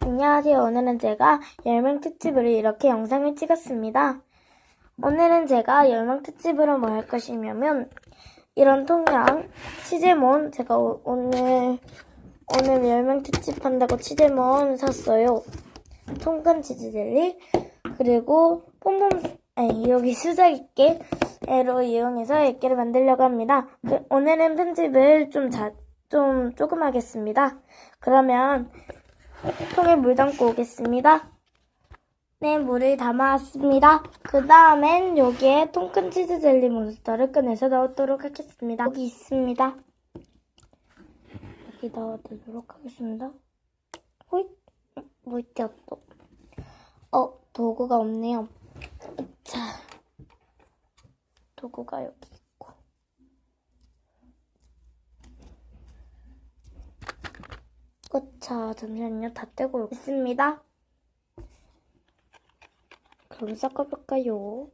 안녕하세요. 오늘은 제가 열명 특집으로 이렇게 영상을 찍었습니다. 오늘은 제가 열명 특집으로 뭐 할 것이냐면 이런 통이랑 치즈몬 제가 오늘 열명 특집 한다고 치즈몬 샀어요. 통간 치즈 젤리 그리고 여기 수작액계로 이용해서 액계를 만들려고 합니다. 오늘은 편집을 좀 조금 하겠습니다. 그러면 통에 물 담고 오겠습니다. 네, 물을 담아왔습니다. 그 다음엔 여기에 통큰 치즈 젤리 몬스터를 꺼내서 넣도록 하겠습니다. 여기 있습니다. 여기 넣어두도록 하겠습니다. 호잇! 물 띄었어. 도구가 없네요. 자, 도구가 여기 있고. 자, 잠시만요. 다 떼고 오겠습니다. 그럼 섞어볼까요?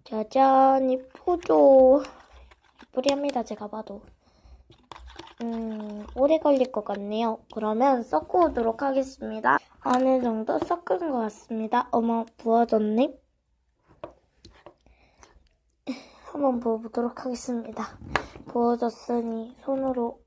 짜잔, 이쁘죠? 이쁘리합니다, 제가 봐도. 오래 걸릴 것 같네요. 그러면 섞어 오도록 하겠습니다. 어느 정도 섞은 것 같습니다. 어머, 부어졌네? 한번 부어보도록 하겠습니다. 부어졌으니 손으로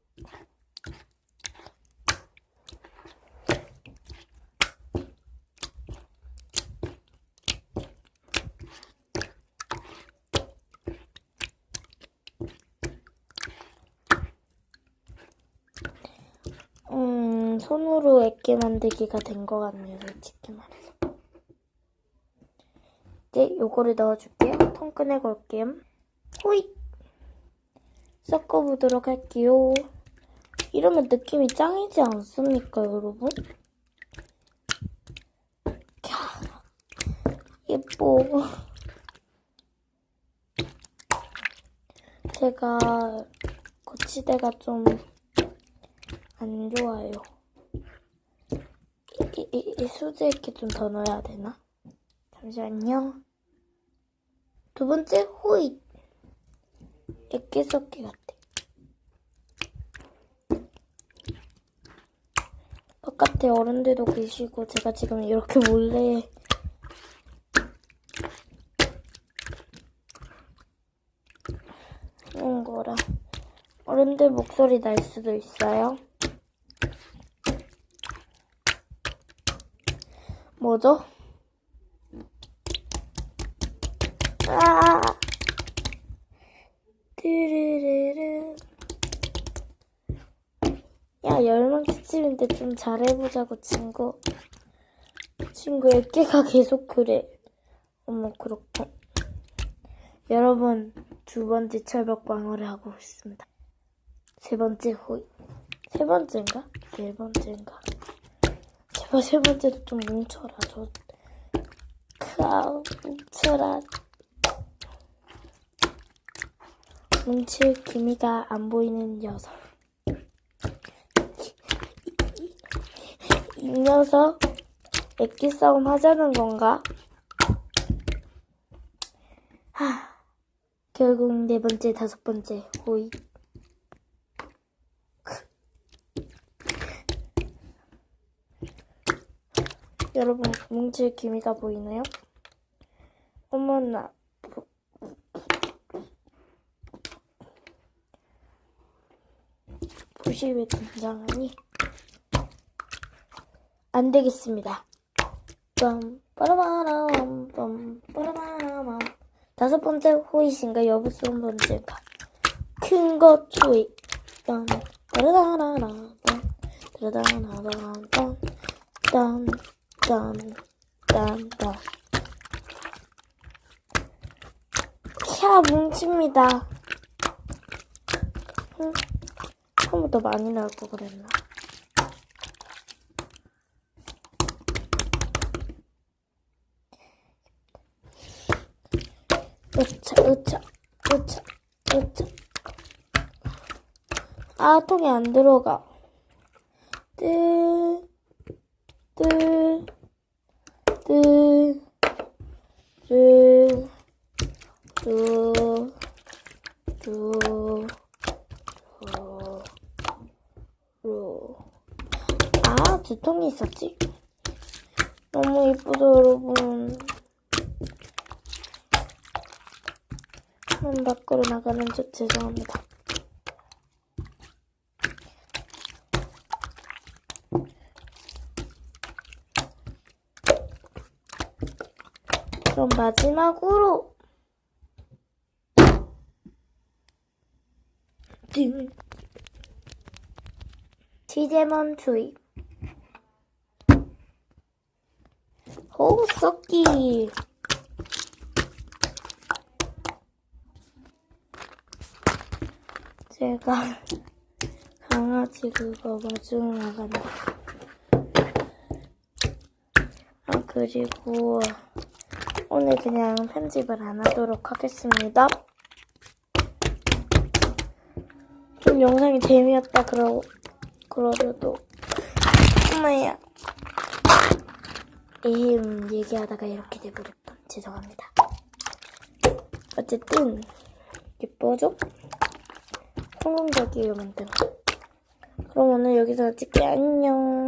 손으로 액계 만들기가 된 것 같네요, 솔직히 말해서. 이제 요거를 넣어줄게요. 통 꺼내고 올게요. 호잇! 섞어보도록 할게요. 이러면 느낌이 짱이지 않습니까, 여러분? 예뻐. 제가 거치대가 좀 안 좋아요. 이 수제 액계 좀 더 넣어야 되나? 잠시만요. 두 번째 호잇. 액계 섞기 같아. 바깥에 어른들도 계시고 제가 지금 이렇게 몰래 하는 거라 어른들 목소리 날 수도 있어요. 뭐죠? 드르르르. 야, 열망 특집인데 좀 잘해보자고, 친구. 친구, 액계가 계속 그래. 어머, 그렇고. 여러분, 두 번째 철벽 방어를 하고 있습니다. 세 번째 호잇. 세 번째인가? 네 번째인가? 제발 세 번째도 좀 뭉쳐라. 뭉쳐라. 뭉칠 기미가 안 보이는 녀석. 이 녀석 액기 싸움 하자는 건가? 결국 네 번째, 다섯 번째 호잇. 여러분 뭉칠 기미가 보이나요? 어머나. 붓이 왜 등장하니? 안 되겠습니다. 다섯 번째 호잇인가 여섯 번째인가? 큰 것 호잇. 캬, 뭉칩니다. 처음부터 많이 나올 거 그랬나? 으차. 아, 통에 안 들어가. 두 통이 있었지? 너무 이쁘죠, 여러분. 밖으로 나가는 chút 죄송합니다. 그럼 마지막으로 치즈몬 투입. 호우 썩기. 제가 강아지 그거 마주러 나간다. 그리고 오늘 그냥 편집을 안 하도록 하겠습니다. 좀 영상이 재미없다 그러셔도 엄마야 얘기하다가 이렇게 돼버렸다. 죄송합니다. 어쨌든 예뻐져? 성공적이에요, 만든. 그럼 오늘 여기서 찍게 안녕.